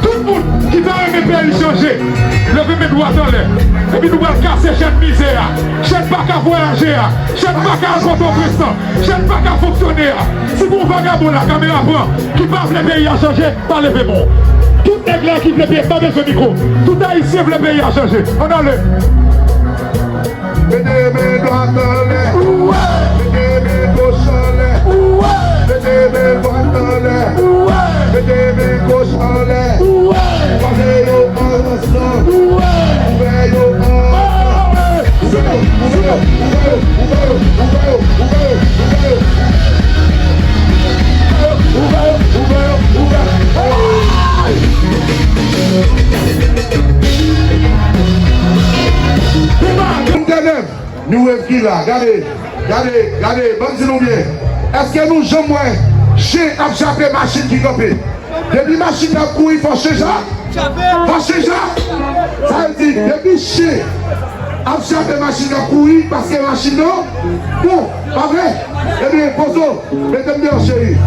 Tout le monde qui va aimer pays changer, levez mes doigts dans l'air. Et puis nous allons casser cette misère. Chaque pas qu'à voyager, chaque pas qu'à contre président, chaque pas qu'à fonctionner. Si vous vagabond la caméra prend, qui parle le pays à changer, parlez-moi. Tout nègre qui veut pas besoin de micro. Tout haïtien veut le pays à changer. On a le. Mettez mes doigts dans l'air. Mettez mes gauches en l'air. Mettez mes doigts dans l'air. Mettez mes gauches en l'air. Ouvrez-yo ensemble. Ouvrez-yo nous est qui là? Regardez, bon bien. Est-ce que nous jamais chez abjapé machine qui copie? Depuis machine a couru, il faut changer. Faut changer. Ça veut dire, depuis chez abjapé machine a couru parce que machine non. Bon, pas vrai? Eh bien, poso, mettez-moi bien chérie.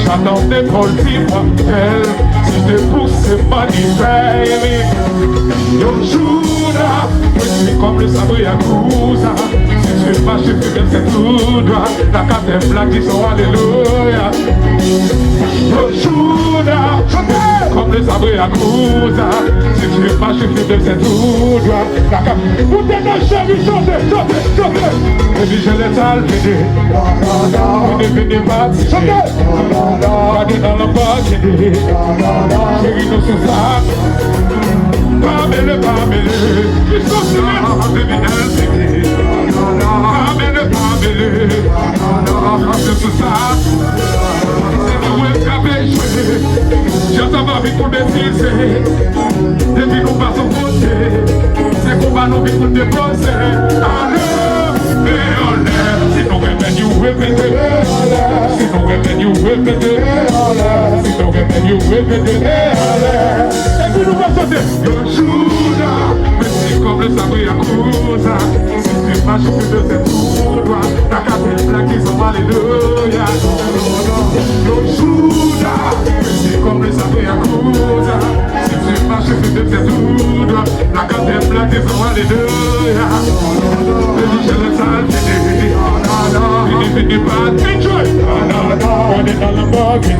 J'attendais pour le vivre elle, si je pousse magnifique. Yo Juda, je suis comme le sabre à Kouza. Si je marche, je fais c'est tout droit. La carte est blague, ils sont alléluia. Yo Juda, comme le sabre à Kouza. Si je marche, je fais c'est tout droit. La carte, vous êtes un chéri, chantez. Et puis je l'ai salvé. On est venu bâtir. Regardez dans la bague. Chérie, nous sommes ça. Pamele, ils sont sur les bébé Pamele, c'est tout ça. C'est nous qui avons joué. J'entends ma vie pour bêtiser. Depuis nous passons côté, c'est combat nous qui pour déposer. Alors, mais on l'aime. Si nous revenons, nous répétons. Si nous revenons, nous répétons. Si nous revenons, nous répétons. Et puis nous allons sauter. Yo Juda, mais c'est comme le sabre à Kouza. Si tu marches, tu peux c'est tout droit. La carte est blague, ils sont alléluia. Yo Juda, mais c'est comme le sabre à Kouza. Si tu marches, tu peux c'est tout droit. La carte est blague, ils sont alléluia. Et puis je le salve. Fini pas enjoy. On est dans le bargain.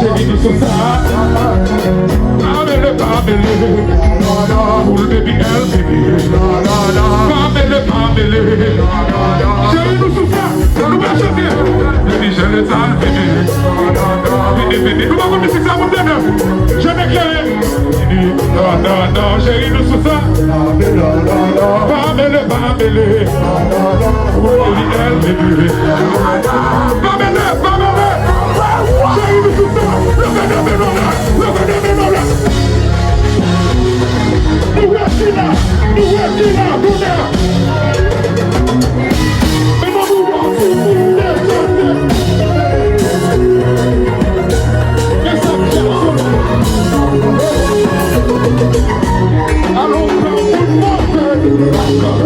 Chérie, nous sommes ça. Pamele, pour le baby L, baby. Pamele, chérie, nous sommes ça. Nous va chanter. Baby, je le salve, baby. Vini, nous allons dire ça, mon bonheur. Je m'éclaire. Non, chérie, nous sommes ça. Pamele, pour le baby L, baby. Pamele, chérie, nous sommes ça. Nous est là, bonheur. Mais non, nous allons prendre une montre. Nous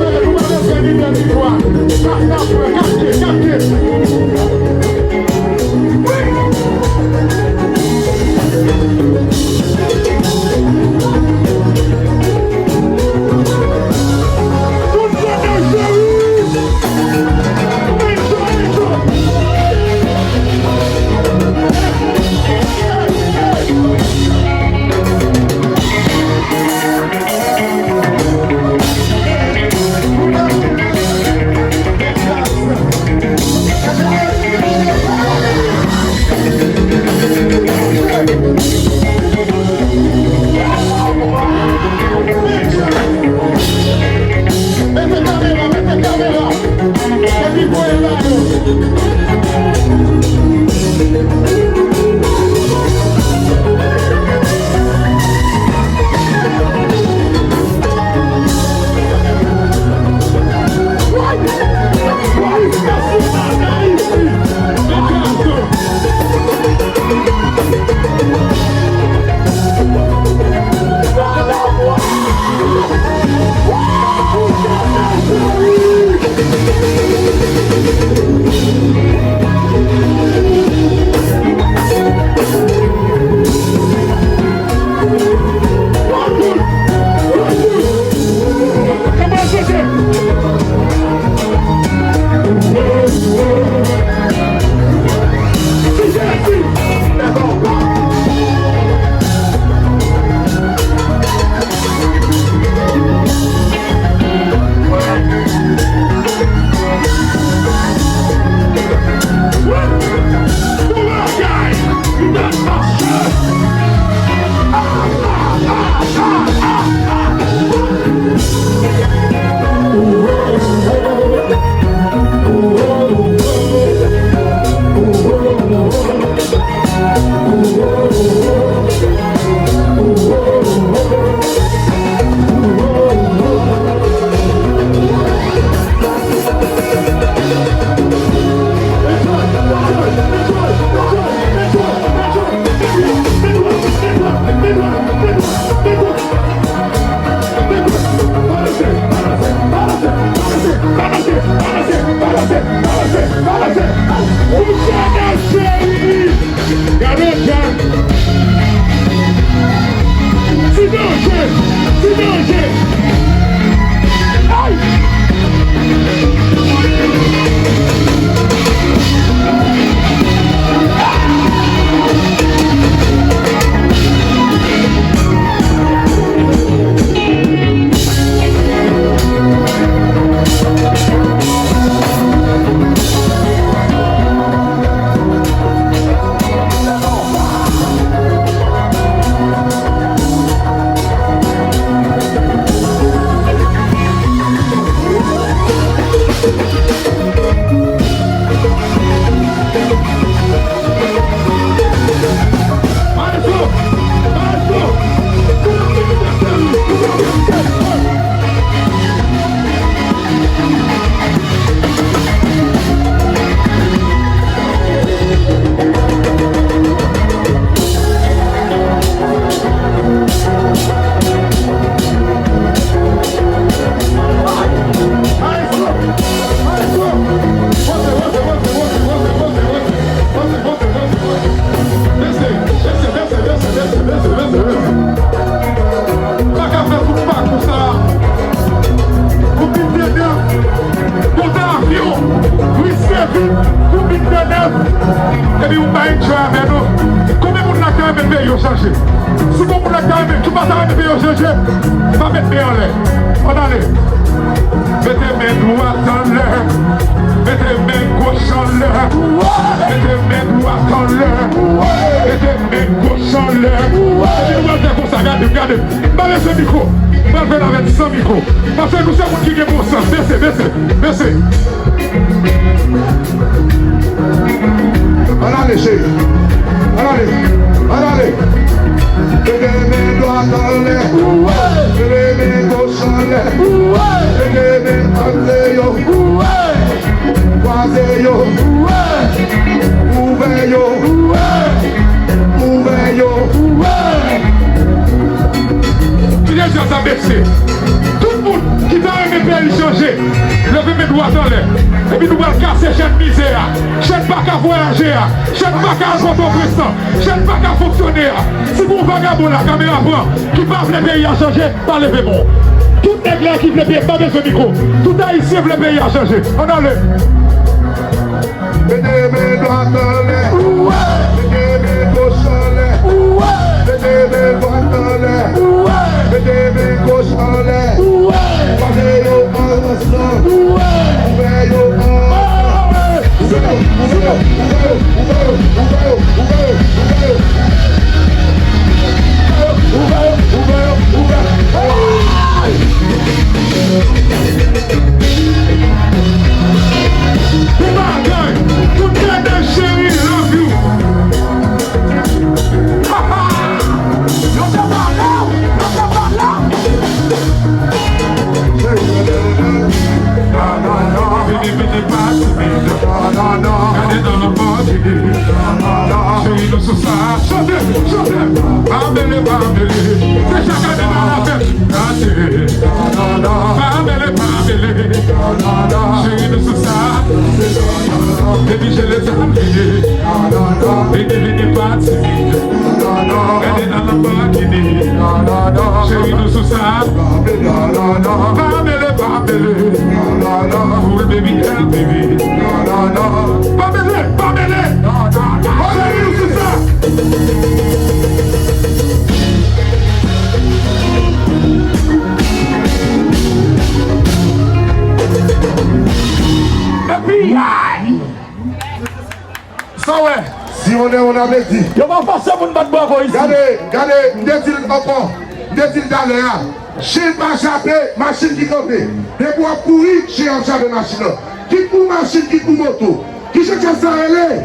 allons gagner la victoire. Captez. Et puis vous n'avez pas avec nous. Combien de monde a quand même payé au changer? Si vous avez quand même, tu passes à payer au changer, va mettre bien en l'air. On allait. Mettez mes droites en l'air. Mettez mes gauches en l'air. Mettez mes droites en l'air. Mettez mes gauches en l'air. Et puis vous allez faire comme ça, regardez. Baissez ce micro. On va faire avec 100 micros. Parce que nous sommes qui ont bon sens. Baissez. Allez, chérie. Allez. Mettez mes doigts en l'air. Mettez mes gauches en l'air. Mettez mes croisés, yo. Croisés, yo. Ouverts, yo. Il est déjà baissé. Tout le monde qui va aimer pays changer, levez mes doigts dans l'air. Et puis nous allons casser cette misère. Chaque pas qu'à voyager, chaque pas qu'à rencontrer ça, chaque pas qu'à fonctionner. Si vous vagabond la caméra prend, qui parle le pays à changer, pas lever bon. Tout nègre qui veut le pays, pas besoin de micro. Tout haïtien veut le pays à changer. On a le. Mettez mes doigts dans l'air. Mettez mes gauches en l'air. Mettez mes doigts dans l'air. Mettez mes gauches en l'air. Croisez yo ensemble. Ouvrez yo ensemble. Ouvrez. n'est pas timide. Regardez dans le monde, chérie, nous sous ça. Chantez, chantez. Bambele, bambele. C'est chacun dans la fête. Bambele, bambele. Chérie, nous sous ça. Baby, je les aime. Baby, n'est pas timide. Regardez dans le monde, chérie, nous sous ça. Bambele, bambele. Cool baby, yeah, baby. Bambele, bambele. Chérie, nous sous ça. Et puis, aïe. Ça ouais. Si on est, on avait dit. Yo va passer pour nous battre bravo ici. Regardez, dit-il encore, dit-il d'ailleurs, j'ai pas chapé, machine qui campe. Des bois pourris, j'ai un chapé machine. Qui pour machine, qui pour moto. Qui je tiens ça elle?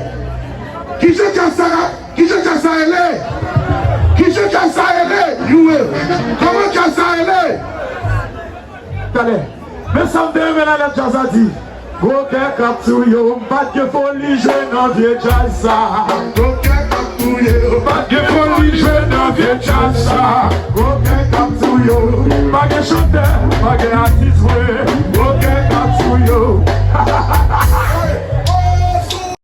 Qui je tiens ça elle? Qui je tiens ça elle? Comment tiens ça elle? Allez, mais ça me fait la jazz a dit. Gros cœur capture yo, pas de folie, je n'en viens pas ça. Gros cœur capture yo, pas de folie, je n'en viens pas ça. Gros cœur